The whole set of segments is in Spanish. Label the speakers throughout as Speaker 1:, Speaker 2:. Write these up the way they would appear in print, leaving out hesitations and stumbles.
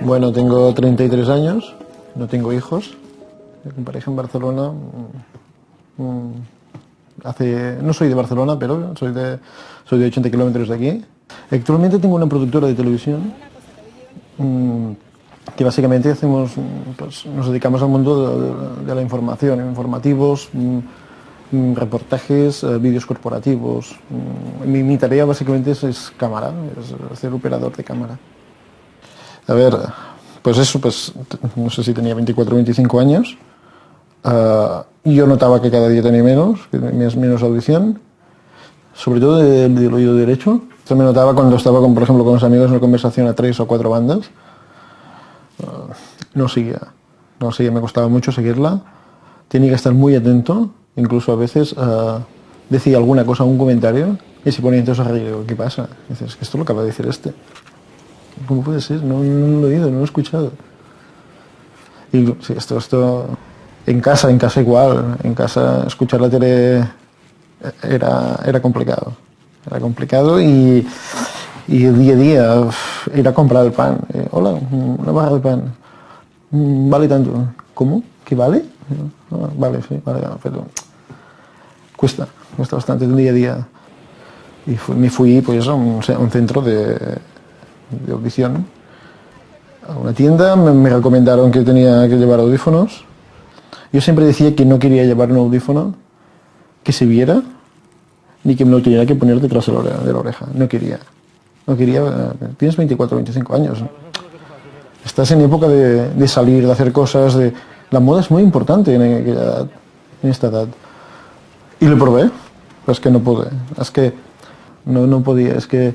Speaker 1: Bueno, tengo 33 años, no tengo hijos. Con pareja en Barcelona. No soy de Barcelona, pero soy de 80 kilómetros de aquí. Actualmente tengo una productora de televisión que básicamente hacemos, pues, nos dedicamos al mundo de la información, informativos, reportajes, vídeos corporativos. Mi tarea básicamente es cámara, es ser operador de cámara. A ver, pues eso, pues no sé si tenía 24 o 25 años. Yo notaba que cada día tenía menos audición, sobre todo del oído derecho. Esto me notaba cuando estaba, por ejemplo, con los amigos en una conversación a 3 o 4 bandas. No seguía, me costaba mucho seguirla. Tenía que estar muy atento, incluso a veces decía alguna cosa, un comentario, y se ponía entonces a reír. Digo, ¿qué pasa? Y dices, que esto lo acaba de decir este. ¿Cómo puede ser? No lo he oído, no lo he escuchado. Y sí, esto en casa igual. En casa escuchar la tele era complicado. Era complicado y el día a día ir a comprar el pan. Hola, una barra de pan. Vale tanto. ¿Cómo? ¿Qué vale? Vale, sí, vale, pero cuesta bastante el día a día. Y me fui pues a un centro de audición, a una tienda. Me recomendaron que tenía que llevar audífonos. Yo siempre decía que no quería llevar un audífono que se viera ni que me lo tuviera que poner detrás de la oreja. No quería. Tienes 24 o 25 años. Estás en época de salir, de hacer cosas. La moda es muy importante en esta edad. Y lo probé. Pero es que no pude. Es que no podía. Es que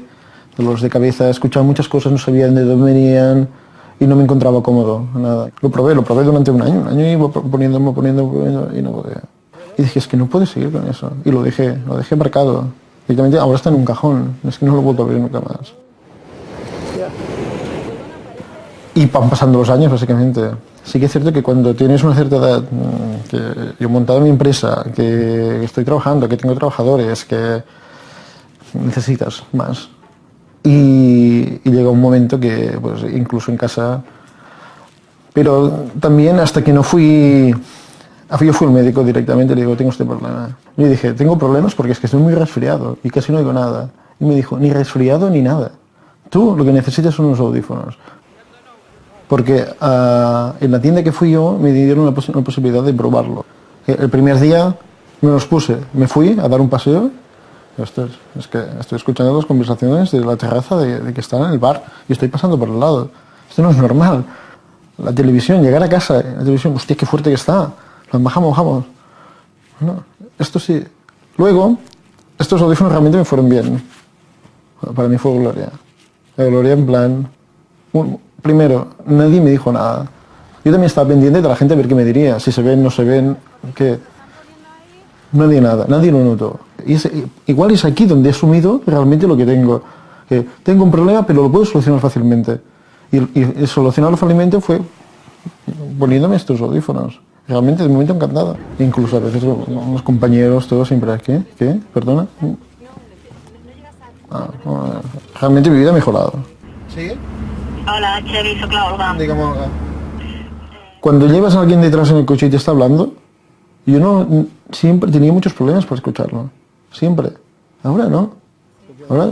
Speaker 1: dolores de cabeza, escuchaba muchas cosas, no sabía de dónde venían y no me encontraba cómodo, nada. Lo probé durante un año iba poniendo y no podía. Y dije, es que no puedo seguir con eso. Y lo dejé marcado. Directamente ahora está en un cajón, es que no lo he vuelto a abrir nunca más. Y van pasando los años, básicamente. Sí que es cierto que cuando tienes una cierta edad, que yo he montado mi empresa, que estoy trabajando, que tengo trabajadores, que necesitas más. Y llega un momento que, pues, incluso en casa, pero también hasta que no fui, yo fui al médico directamente y le digo, tengo este problema. Y le dije, tengo problemas porque es que estoy muy resfriado y casi no oigo nada. Y me dijo, ni resfriado ni nada. Tú lo que necesitas son unos audífonos. Porque en la tienda que fui yo me dieron una posibilidad de probarlo. El primer día me los puse, me fui a dar un paseo. Es que estoy escuchando las conversaciones de la terraza de que están en el bar y estoy pasando por el lado. Esto no es normal. La televisión, llegar a casa, la televisión, hostia, qué fuerte que está. Bajamos. No, esto sí. Luego, estos audífonos realmente me fueron bien. Para mí fue gloria. La gloria en plan... primero, nadie me dijo nada. Yo también estaba pendiente de la gente a ver qué me diría. Si se ven, no se ven, qué... Nadie lo notó. Y igual es aquí donde he asumido realmente lo que tengo. Que tengo un problema, pero lo puedo solucionar fácilmente. Y solucionarlo fácilmente fue poniéndome estos audífonos. Realmente, de momento, encantado. Incluso a veces los compañeros, todos siempre, ¿qué? ¿Perdona? Realmente mi vida ha mejorado. ¿Sí?
Speaker 2: Hola, Chevy, soy Olga.
Speaker 1: Dígame, Olga. Cuando llevas a alguien detrás en el coche y te está hablando, yo siempre tenía muchos problemas para escucharlo. Siempre. Ahora no. Ahora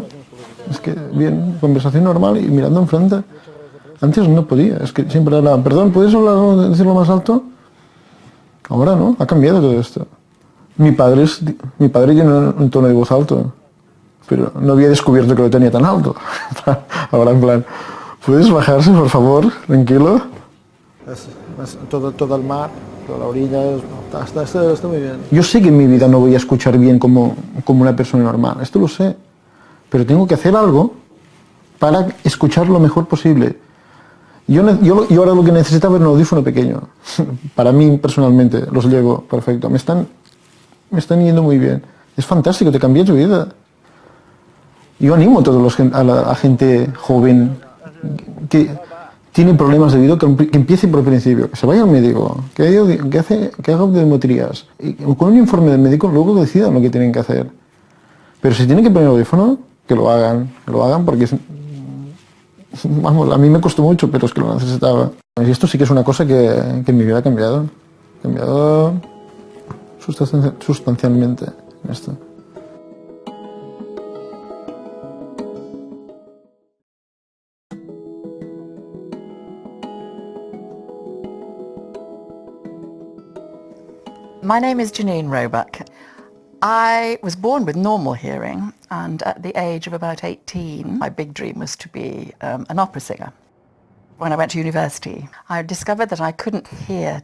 Speaker 1: es que bien, conversación normal y mirando enfrente. Antes no podía. Es que siempre hablaba, perdón, ¿puedes decirlo más alto? Ahora no. Ha cambiado todo esto. Mi padre tiene un tono de voz alto, pero no había descubierto que lo tenía tan alto. Ahora en plan, ¿puedes bajarse, por favor? Tranquilo. Todo el mar, toda la orilla, está muy bien. Yo sé que en mi vida no voy a escuchar bien como una persona normal, esto lo sé, pero tengo que hacer algo para escuchar lo mejor posible. Yo ahora lo que necesitaba era un audífono pequeño. Para mí, personalmente, los llevo perfecto. Me están yendo muy bien. Es fantástico, te cambia tu vida. Yo animo a la gente joven que tiene problemas de oído, que empiece por el principio, que se vaya al médico, que haga audiometrías, y con un informe del médico luego decidan lo que tienen que hacer. Pero si tienen que poner audífono, que lo hagan porque Vamos, a mí me costó mucho, pero es que lo necesitaba. Y esto sí que es una cosa que en mi vida ha cambiado. Ha cambiado sustancialmente en esto.
Speaker 3: My name is Janine Roebuck. I was born with normal hearing, and at the age of about 18, my big dream was to be an opera singer. When I went to university, I discovered that I couldn't hear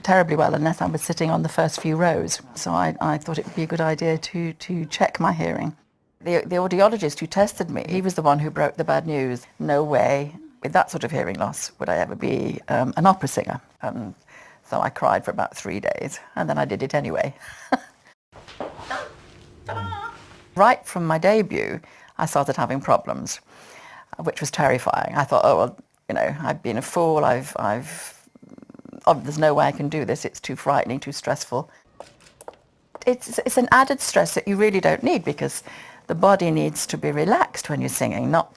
Speaker 3: terribly well unless I was sitting on the first few rows. So I thought it would be a good idea to check my hearing. The audiologist who tested me, he was the one who broke the bad news. No way, with that sort of hearing loss, would I ever be an opera singer. So I cried for about 3 days, and then I did it anyway. Right from my debut, I started having problems, which was terrifying. I thought, oh, well, you know, I've been a fool. There's no way I can do this. It's too frightening, too stressful. It's an added stress that you really don't need, because the body needs to be relaxed when you're singing, not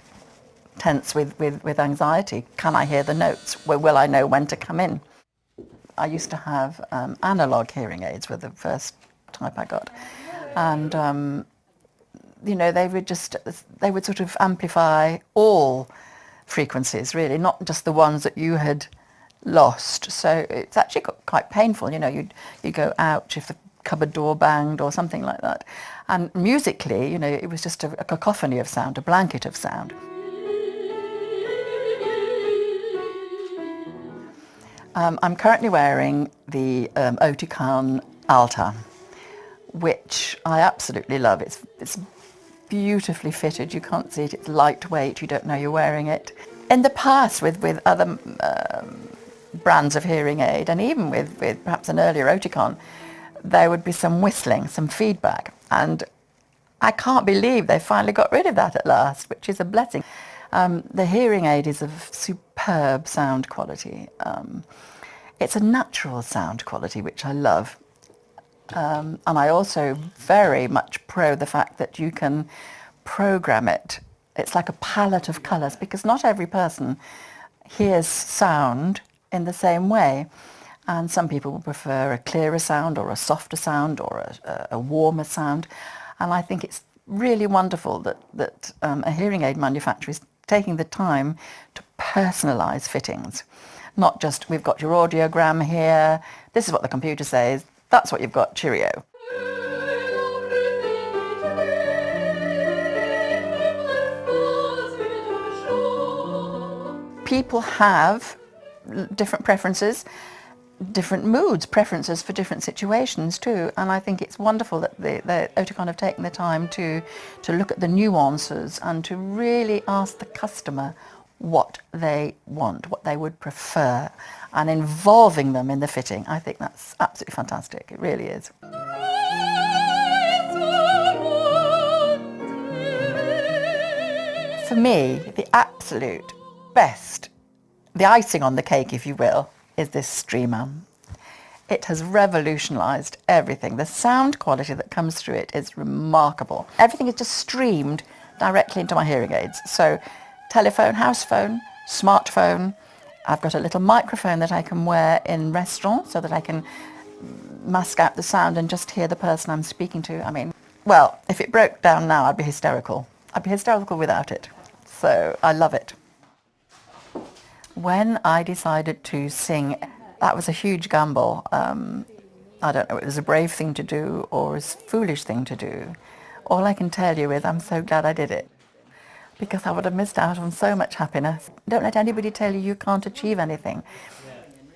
Speaker 3: tense with anxiety. Can I hear the notes? Will I know when to come in? I used to have analog hearing aids, were the first type I got. And, you know, they would sort of amplify all frequencies, really, not just the ones that you had lost. So it's actually quite painful. You know, you go, ouch, if the cupboard door banged or something like that. And musically, you know, it was just a cacophony of sound, a blanket of sound. I'm currently wearing the Oticon Alta, which I absolutely love. It's beautifully fitted. You can't see it. It's lightweight. You don't know you're wearing it. In the past, with other brands of hearing aid, and even with perhaps an earlier Oticon, there would be some whistling, some feedback. And I can't believe they finally got rid of that at last, which is a blessing. The hearing aid is of superb sound quality. It's a natural sound quality, which I love. And I also very much pro the fact that you can program it. It's like a palette of colours, because not every person hears sound in the same way. And some people will prefer a clearer sound or a softer sound or a warmer sound. And I think it's really wonderful that a hearing aid manufacturer is taking the time to personalise fittings. Not just, we've got your audiogram here, this is what the computer says, that's what you've got, cheerio. People have different preferences, different moods, preferences for different situations too, and I think it's wonderful that the Oticon have taken the time to look at the nuances and to really ask the customer what they want, what they would prefer, and involving them in the fitting. I think that's absolutely fantastic. It really is. For me, the absolute best, the icing on the cake, if you will, is this streamer. It has revolutionised everything. The sound quality that comes through it is remarkable. Everything is just streamed directly into my hearing aids. So telephone, house phone, smartphone. I've got a little microphone that I can wear in restaurants so that I can mask out the sound and just hear the person I'm speaking to. I mean, well, if it broke down now, I'd be hysterical. I'd be hysterical without it. So I love it. When I decided to sing, that was a huge gamble. I don't know, it was a brave thing to do or a foolish thing to do. All I can tell you is I'm so glad I did it, because I would have missed out on so much happiness. Don't let anybody tell you you can't achieve anything.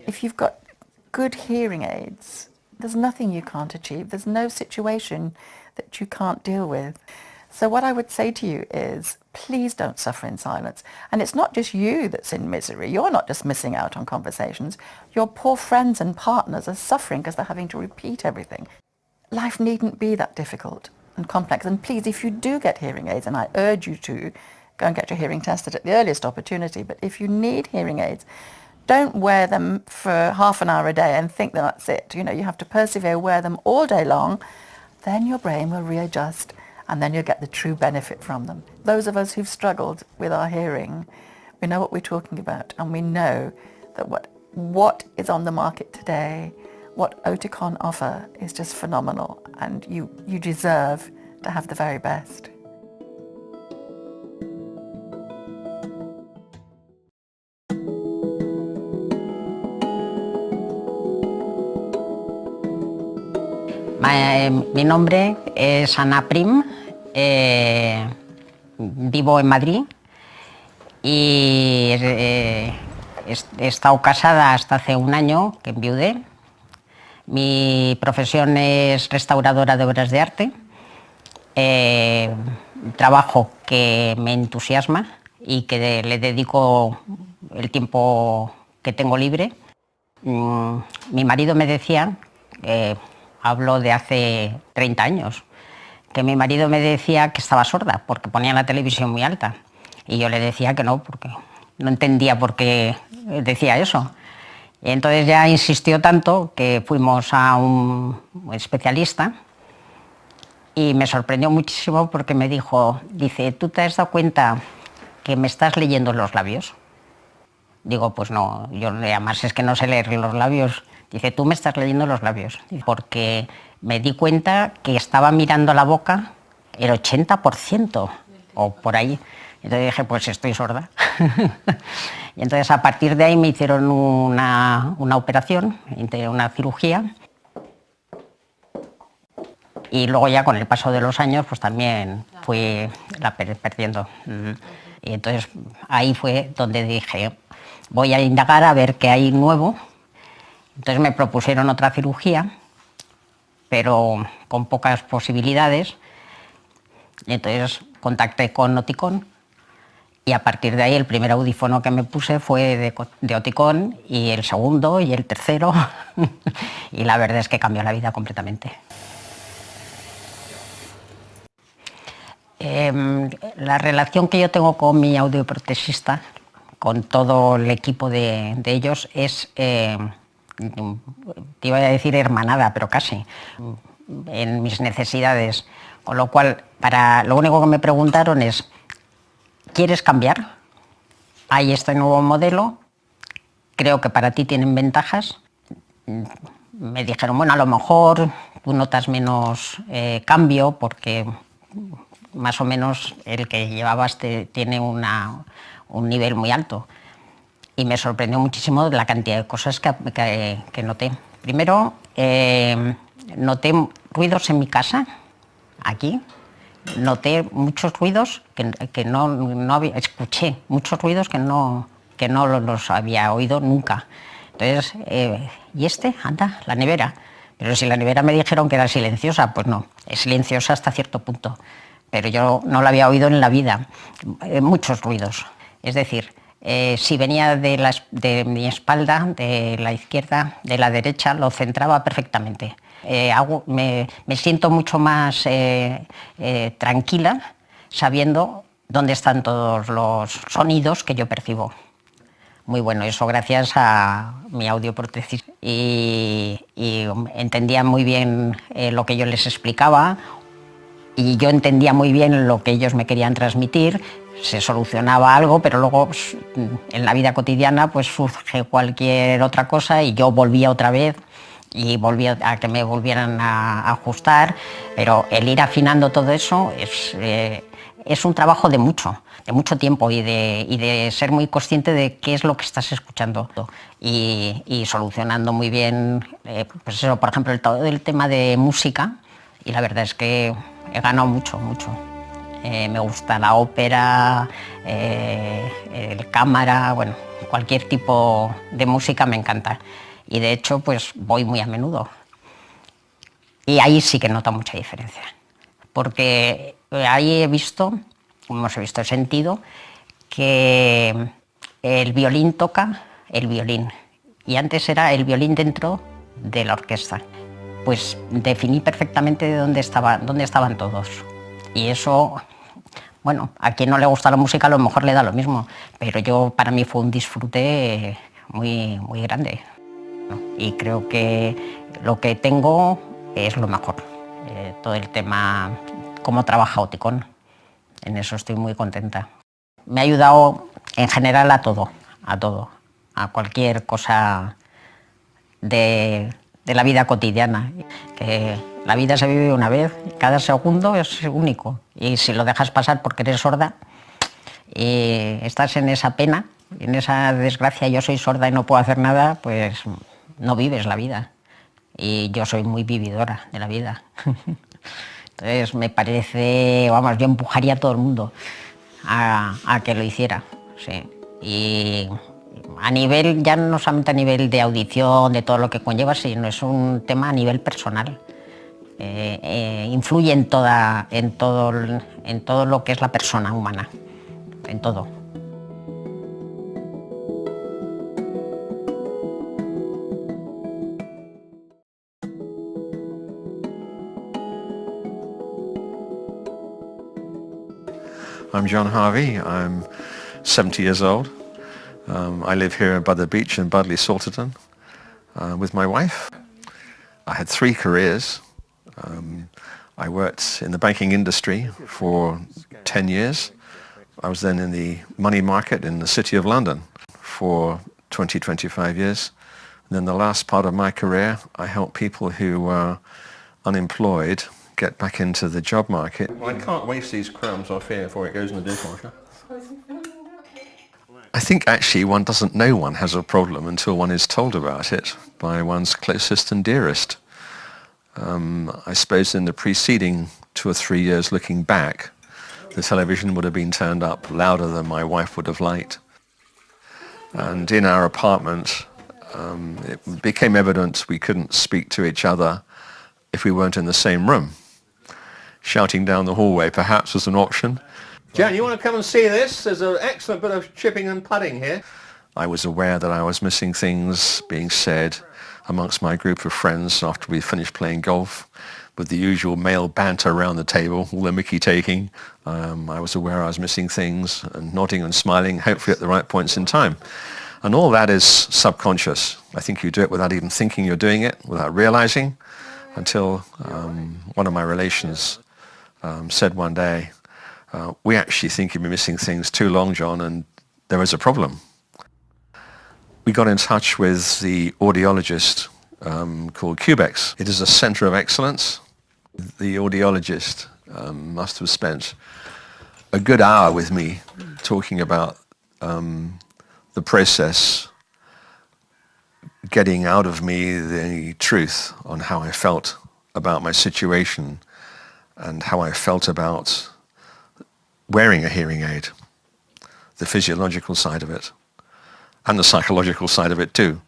Speaker 3: If you've got good hearing aids, there's nothing you can't achieve. There's no situation that you can't deal with. So what I would say to you is, please don't suffer in silence. And it's not just you that's in misery. You're not just missing out on conversations. Your poor friends and partners are suffering because they're having to repeat everything. Life needn't be that difficult and complex. And please, if you do get hearing aids, and I urge you to go and get your hearing tested at the earliest opportunity, but if you need hearing aids, don't wear them for half an hour a day and think that that's it. You know, you have to persevere, wear them all day long, then your brain will readjust and then you'll get the true benefit from them. Those of us who've struggled with our hearing, we know what we're talking about, and we know that what is on the market today, what Oticon offer is just phenomenal, and you deserve to have the very best.
Speaker 4: Mi nombre es Ana Prim, vivo en Madrid y he estado casada hasta hace un año que enviudé. Mi profesión es restauradora de obras de arte, trabajo que me entusiasma y que le dedico el tiempo que tengo libre. Mi marido me decía, hablo de hace 30 años, que mi marido me decía que estaba sorda porque ponía la televisión muy alta y yo le decía que no, porque no entendía por qué decía eso. Y entonces ya insistió tanto que fuimos a un especialista y me sorprendió muchísimo porque me dice, ¿tú te has dado cuenta que me estás leyendo los labios? Digo, pues no, yo además es que no sé leer los labios. Dice, tú me estás leyendo los labios, porque me di cuenta que estaba mirando la boca el 80% o por ahí. Entonces dije, pues estoy sorda. Y entonces a partir de ahí me hicieron una operación, una cirugía. Y luego ya con el paso de los años pues también fui perdiendo. Y entonces ahí fue donde dije, voy a indagar a ver qué hay nuevo. Entonces me propusieron otra cirugía, pero con pocas posibilidades. Y entonces contacté con Oticon y a partir de ahí el primer audífono que me puse fue de Oticon y el segundo y el tercero y la verdad es que cambió la vida completamente. La relación que yo tengo con mi audioprotesista, con todo el equipo de ellos, es... te iba a decir hermanada, pero casi, en mis necesidades. Con lo cual, lo único que me preguntaron es, ¿quieres cambiar? Hay este nuevo modelo, creo que para ti tienen ventajas. Me dijeron, bueno, a lo mejor tú notas menos cambio, porque más o menos el que llevabas tiene un nivel muy alto. Y me sorprendió muchísimo la cantidad de cosas que noté. Primero, noté ruidos en mi casa, aquí. Noté muchos ruidos que no había, escuché muchos ruidos que no los había oído nunca. Entonces, ¿y anda, la nevera? Pero si la nevera me dijeron que era silenciosa, pues no, es silenciosa hasta cierto punto. Pero yo no la había oído en la vida. Muchos ruidos. Es decir, si venía de mi espalda, de la izquierda, de la derecha, lo centraba perfectamente. Me siento mucho más tranquila sabiendo dónde están todos los sonidos que yo percibo. Muy bueno, eso gracias a mi audioprotesis. Y entendía muy bien lo que yo les explicaba y yo entendía muy bien lo que ellos me querían transmitir. Se solucionaba algo, pero luego pues, en la vida cotidiana pues surge cualquier otra cosa y yo volvía otra vez y volvía a que me volvieran a ajustar, pero el ir afinando todo eso es un trabajo de mucho tiempo y de ser muy consciente de qué es lo que estás escuchando y solucionando muy bien, pues eso, por ejemplo, el tema de música, y la verdad es que he ganado mucho. Me gusta la ópera, el cámara, bueno, cualquier tipo de música me encanta. Y de hecho, pues voy muy a menudo. Y ahí sí que noto mucha diferencia. Porque ahí he sentido que el violín toca el violín. Y antes era el violín dentro de la orquesta. Pues definí perfectamente de dónde estaban todos. Y eso, bueno, a quien no le gusta la música a lo mejor le da lo mismo, pero para mí fue un disfrute muy, muy grande. Y creo que lo que tengo es lo mejor. Todo el tema cómo trabaja Oticon. En eso estoy muy contenta. Me ha ayudado en general a todo, a cualquier cosa de la vida cotidiana. Que la vida se vive una vez, cada segundo es único. Y si lo dejas pasar porque eres sorda, y estás en esa pena, en esa desgracia, yo soy sorda y no puedo hacer nada, pues no vives la vida. Y yo soy muy vividora de la vida. Entonces me parece, vamos, yo empujaría a todo el mundo a que lo hiciera. Sí. Y a nivel, ya no solamente a nivel de audición, de todo lo que conlleva, sino es un tema a nivel personal. Influye en todo lo que es la persona humana, en todo.
Speaker 5: I'm John Harvey. I'm 70 years old. I live here by the beach in Budleigh, Salterton, with my wife. I had 3 careers. I worked in the banking industry for 10 years. I was then in the money market in the City of London for 25 years. And then the last part of my career, I helped people who were unemployed get back into the job market. Well, I can't waste these crumbs off here before it goes in the dishwasher. I think actually one doesn't know one has a problem until one is told about it by one's closest and dearest. I suppose in the preceding 2 or 3 years looking back, the television would have been turned up louder than my wife would have liked. And in our apartment, it became evident we couldn't speak to each other if we weren't in the same room. Shouting down the hallway perhaps was an option. Jan, you want to come and see this? There's an excellent bit of chipping and putting here. I was aware that I was missing things being said amongst my group of friends after we finished playing golf, with the usual male banter around the table, all the mickey taking. I was aware I was missing things and nodding and smiling, hopefully at the right points in time. And all that is subconscious. I think you do it without even thinking you're doing it, without realizing, until one of my relations said one day, we actually think you've been missing things too long, John, and there is a problem. We got in touch with the audiologist called Cubex. It is a center of excellence. The audiologist must have spent a good hour with me talking about the process, getting out of me the truth on how I felt about my situation and how I felt about wearing a hearing aid, the physiological side of it, and the psychological side of it too.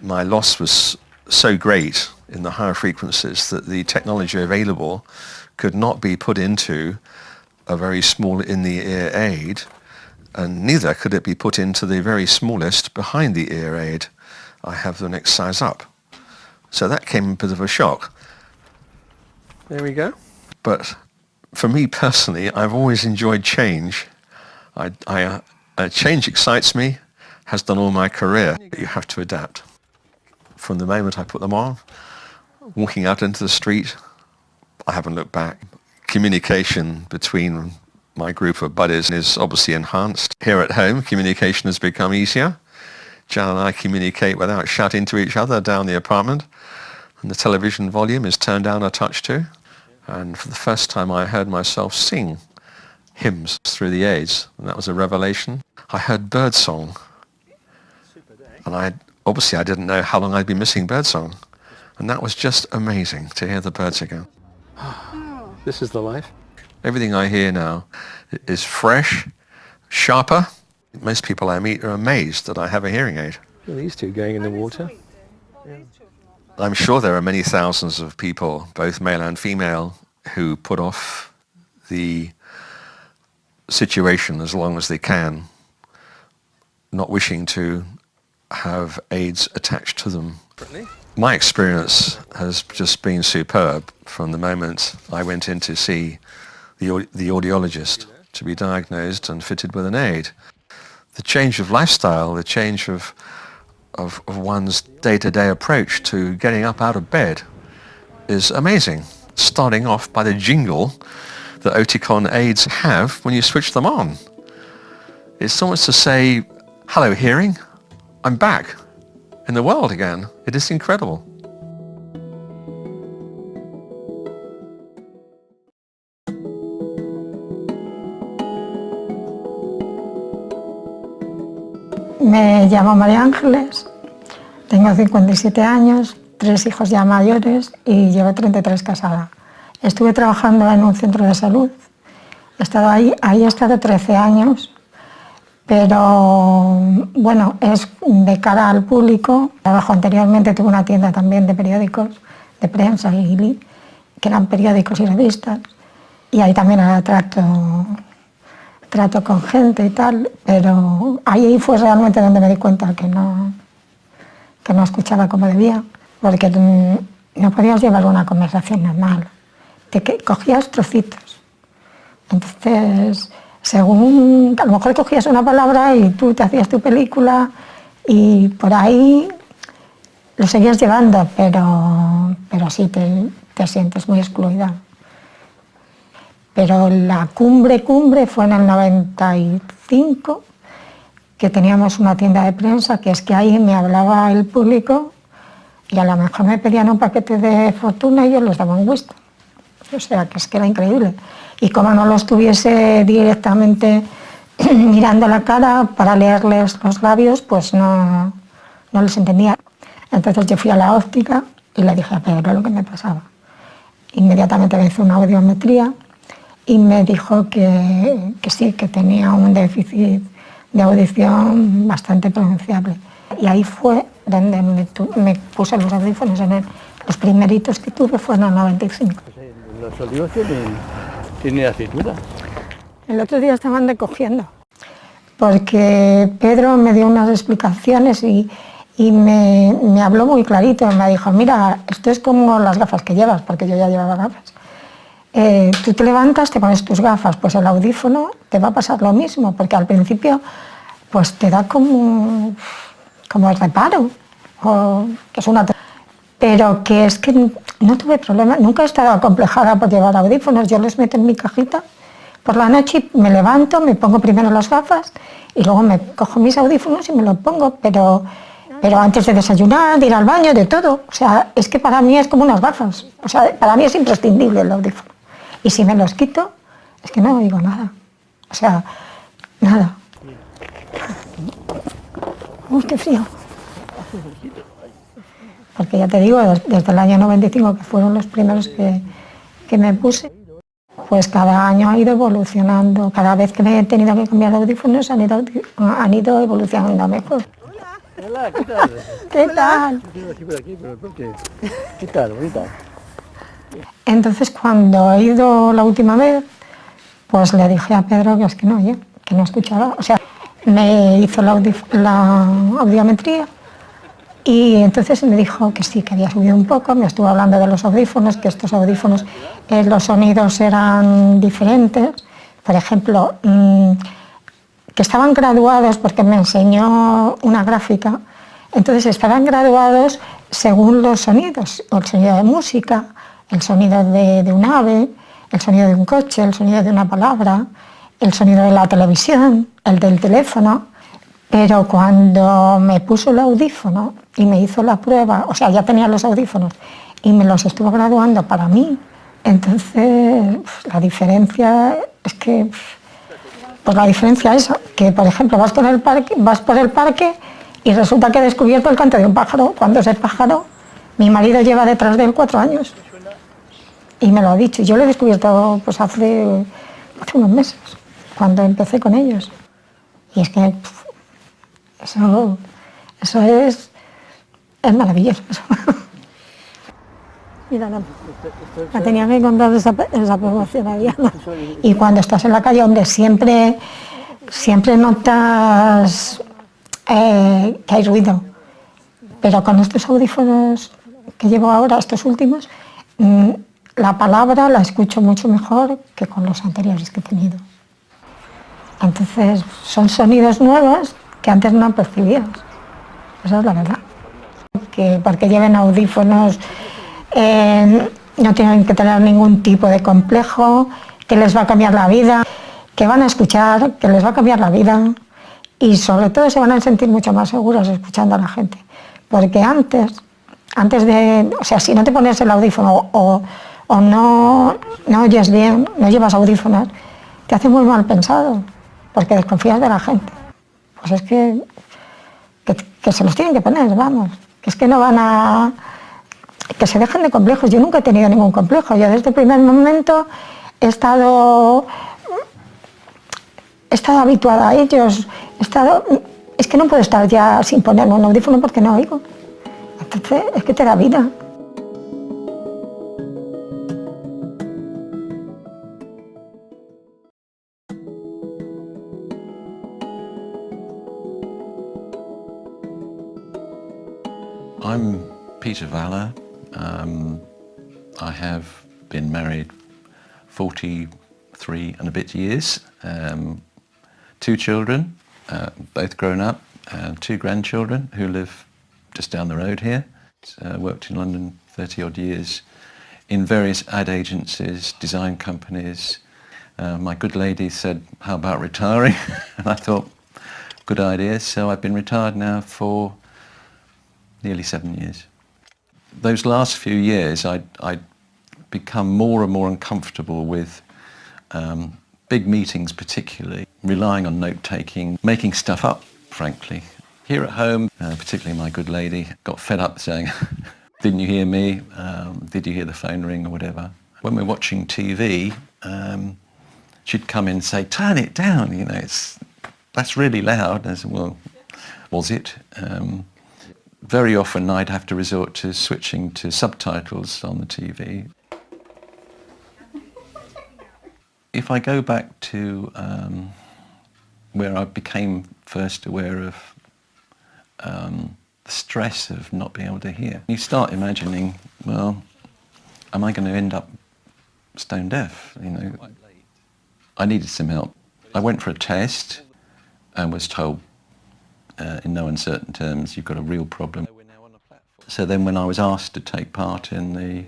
Speaker 5: My loss was so great in the higher frequencies that the technology available could not be put into a very small in-the-ear aid, and neither could it be put into the very smallest behind-the-ear aid. I have the next size up. So that came a bit of a shock. There we go. But for me personally, I've always enjoyed change. Change excites me, has done all my career. You have to adapt. From the moment I put them on, walking out into the street, I haven't looked back. Communication between my group of buddies is obviously enhanced. Here at home, communication has become easier. Jan and I communicate without shouting to each other down the apartment, and the television volume is turned down a touch too. And for the first time I heard myself sing hymns through the aids, and that was a revelation. I heard birdsong, and I didn't know how long I'd been missing birdsong, and that was just amazing to hear the birds again. This is the life. Everything I hear now is fresh, sharper. Most people I meet are amazed that I have a hearing aid. These two going in the water. Yeah. I'm sure there are many thousands of people, both male and female, who put off the situation as long as they can, not wishing to have aids attached to them. My experience has just been superb from the moment I went in to see the audiologist to be diagnosed and fitted with an aid. The change of lifestyle, the change of one's day-to-day approach to getting up out of bed is amazing. starting off by the jingle that Oticon aids have when you switch them on. It's almost to say, hello hearing, I'm back in the world again. It is incredible.
Speaker 6: Me llamo María Ángeles, tengo 57 años, 3 hijos ya mayores y llevo 33 casada. Estuve trabajando en un centro de salud, he estado ahí he estado 13 años, pero bueno, es de cara al público. Trabajo anteriormente, tuve una tienda también de periódicos, de prensa, que eran periódicos y revistas, y ahí también era trato con gente y tal, pero ahí fue realmente donde me di cuenta que no escuchaba como debía, porque no podías llevar una conversación normal, cogías trocitos. Entonces, según, a lo mejor cogías una palabra y tú te hacías tu película y por ahí lo seguías llevando, pero sí te sientes muy excluida. Pero la cumbre fue en el 95, que teníamos una tienda de prensa, que es que ahí me hablaba el público y a lo mejor me pedían un paquete de fortuna y yo les daba un whisky. O sea, que es que era increíble. Y como no los tuviese directamente mirando la cara para leerles los labios, pues no les entendía. Entonces yo fui a la óptica y le dije a Pedro lo que me pasaba. Inmediatamente me hizo una audiometría y me dijo que sí, que tenía un déficit de audición bastante pronunciable. Y ahí fue donde me puse los audífonos. Los primeritos que tuve fueron en el 95.
Speaker 7: Los olivos tienen aceituna.
Speaker 6: El otro día estaban recogiendo, porque Pedro me dio unas explicaciones y me habló muy clarito. Me dijo, mira, esto es como las gafas que llevas, porque yo ya llevaba gafas. Tú te levantas, te pones tus gafas, pues el audífono te va a pasar lo mismo, porque al principio pues te da como el reparo, o que es una... Pero que es que no tuve problema, nunca he estado acomplejada por llevar audífonos, yo los meto en mi cajita por la noche, me levanto, me pongo primero las gafas y luego me cojo mis audífonos y me los pongo, pero antes de desayunar, de ir al baño, de todo. O sea, es que para mí es como unas gafas, o sea, para mí es imprescindible el audífono. Y si me los quito, es que no oigo nada, o sea, nada. Uy, qué frío. Porque ya te digo, desde el año 95, que fueron los primeros que me puse, pues cada año ha ido evolucionando. Cada vez que me he tenido que cambiar de audífonos han ido evolucionando mejor.
Speaker 7: Hola, ¿qué tal?
Speaker 6: ¿Qué tal?
Speaker 7: ¿Qué tal, bonita?
Speaker 6: Entonces, cuando he ido la última vez, pues le dije a Pedro que es que no oye, que no escuchaba. O sea, me hizo la audiometría. Y entonces me dijo que sí, que había subido un poco, me estuvo hablando de los audífonos, que estos audífonos, los sonidos eran diferentes. Por ejemplo, que estaban graduados, porque me enseñó una gráfica, entonces estaban graduados según los sonidos, el sonido de música, el sonido de un ave, el sonido de un coche, el sonido de una palabra, el sonido de la televisión, el del teléfono. Pero cuando me puso el audífono y me hizo la prueba, o sea, ya tenía los audífonos y me los estuvo graduando para mí, entonces la diferencia es que, pues la diferencia es que, por ejemplo, vas por el parque y resulta que he descubierto el canto de un pájaro, cuando ese pájaro, mi marido lleva detrás de él 4 años y me lo ha dicho. Yo lo he descubierto pues hace unos meses, cuando empecé con ellos. Y es que eso es maravilloso. Mira, me tenía que comprar esa promoción había. Y cuando estás en la calle, hombre, siempre notas que hay ruido. Pero con estos audífonos que llevo ahora, estos últimos, la palabra la escucho mucho mejor que con los anteriores que he tenido. Entonces, son sonidos nuevos que antes no percibías. Esa es la verdad. Porque lleven audífonos no tienen que tener ningún tipo de complejo, que les va a cambiar la vida, que van a escuchar, que les va a cambiar la vida y sobre todo se van a sentir mucho más seguros escuchando a la gente. Porque antes de, o sea, si no te pones el audífono o no oyes bien, no llevas audífonos, te hace muy mal pensado, porque desconfías de la gente. Pues es que se los tienen que poner, vamos, que es que no van a... que se dejen de complejos. Yo nunca he tenido ningún complejo, yo desde el primer momento he estado habituada a ellos, es que no puedo estar ya sin ponerme un audífono porque no oigo. Entonces, es que te da vida.
Speaker 8: I'm Peter Valler. I have been married 43 and a bit years. 2 children, both grown up, 2 grandchildren who live just down the road here. Worked in London 30 odd years in various ad agencies, design companies. My good lady said, how about retiring? And I thought, good idea. So I've been retired now for nearly 7 years. Those last few years I'd become more and more uncomfortable with big meetings particularly, relying on note-taking, making stuff up, frankly. Here at home, particularly my good lady, got fed up saying, didn't you hear me? Did you hear the phone ring or whatever? When we're watching TV, she'd come in and say, turn it down, you know, that's really loud. And I said, well, was it? Very often I'd have to resort to switching to subtitles on the TV. If I go back to where I became first aware of the stress of not being able to hear, you start imagining, well, am I going to end up stone deaf? You know, I needed some help. I went for a test and was told in no uncertain terms, you've got a real problem. So then when I was asked to take part in the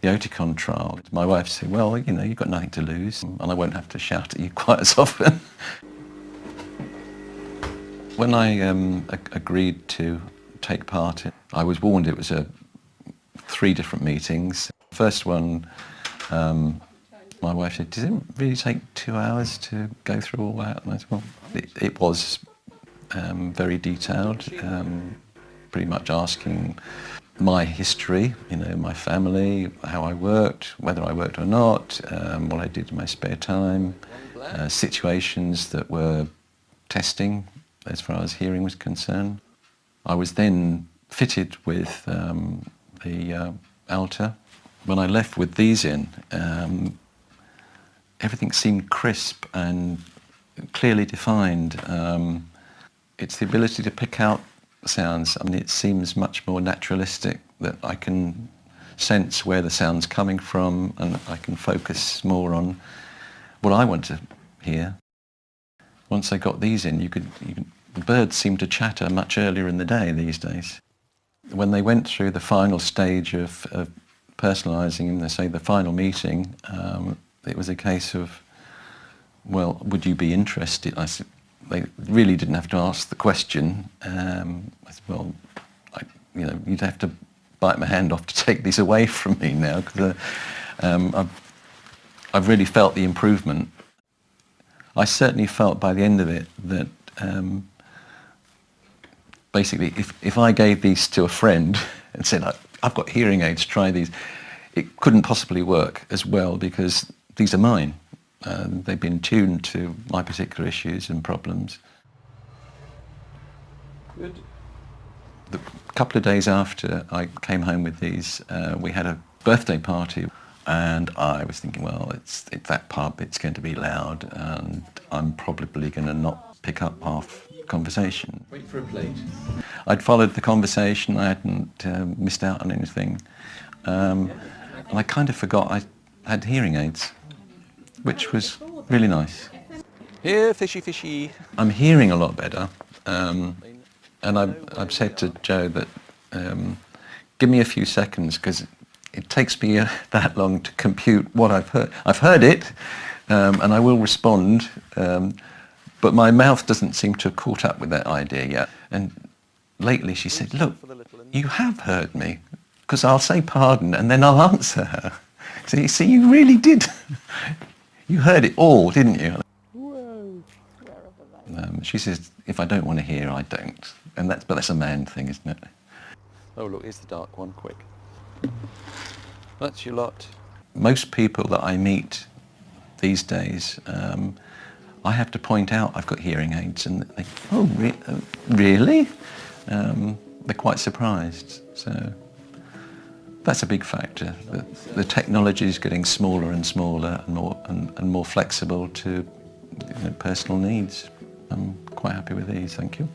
Speaker 8: Oticon trial, my wife said, well, you know, you've got nothing to lose and I won't have to shout at you quite as often. When I agreed to take part, I was warned it was 3 different meetings. First one, my wife said, does it really take 2 hours to go through all that? And I said, well, it was very detailed, pretty much asking my history, you know, my family, how I worked, whether I worked or not, what I did in my spare time, situations that were testing as far as hearing was concerned. I was then fitted with the Alta. When I left with these in, everything seemed crisp and clearly defined. It's the ability to pick out sounds. I mean, it seems much more naturalistic, that I can sense where the sound's coming from and I can focus more on what I want to hear. Once I got these in, the birds seem to chatter much earlier in the day these days. When they went through the final stage of personalising, and they say the final meeting, it was a case of, well, would you be interested? I said, they really didn't have to ask the question. I said, well, you know, you'd have to bite my hand off to take these away from me now, because I've really felt the improvement. I certainly felt by the end of it that basically if I gave these to a friend and said, I've got hearing aids, try these, it couldn't possibly work as well because these are mine. They've been tuned to my particular issues and problems. Good. The couple of days after I came home with these, we had a birthday party, and I was thinking, well, it's that pub, it's going to be loud, and I'm probably going to not pick up half conversation. Wait for a plate. I'd followed the conversation, I hadn't missed out on anything, and I kind of forgot I had hearing aids, which was really nice. Here, fishy, fishy. I'm hearing a lot better, and I've said to Joe that give me a few seconds, because it takes me that long to compute what I've heard. I've heard it, and I will respond, but my mouth doesn't seem to have caught up with that idea yet. And lately she said, look, you have heard me, because I'll say pardon and then I'll answer her. So you see, you really did. You heard it all, didn't you? She says, if I don't want to hear, I don't. But that's a man thing, isn't it? Oh, look, here's the dark one, quick. That's your lot. Most people that I meet these days, I have to point out I've got hearing aids, and they, oh, really? They're quite surprised. So that's a big factor. The technology is getting smaller and smaller and more flexible to personal needs. I'm quite happy with these, thank you.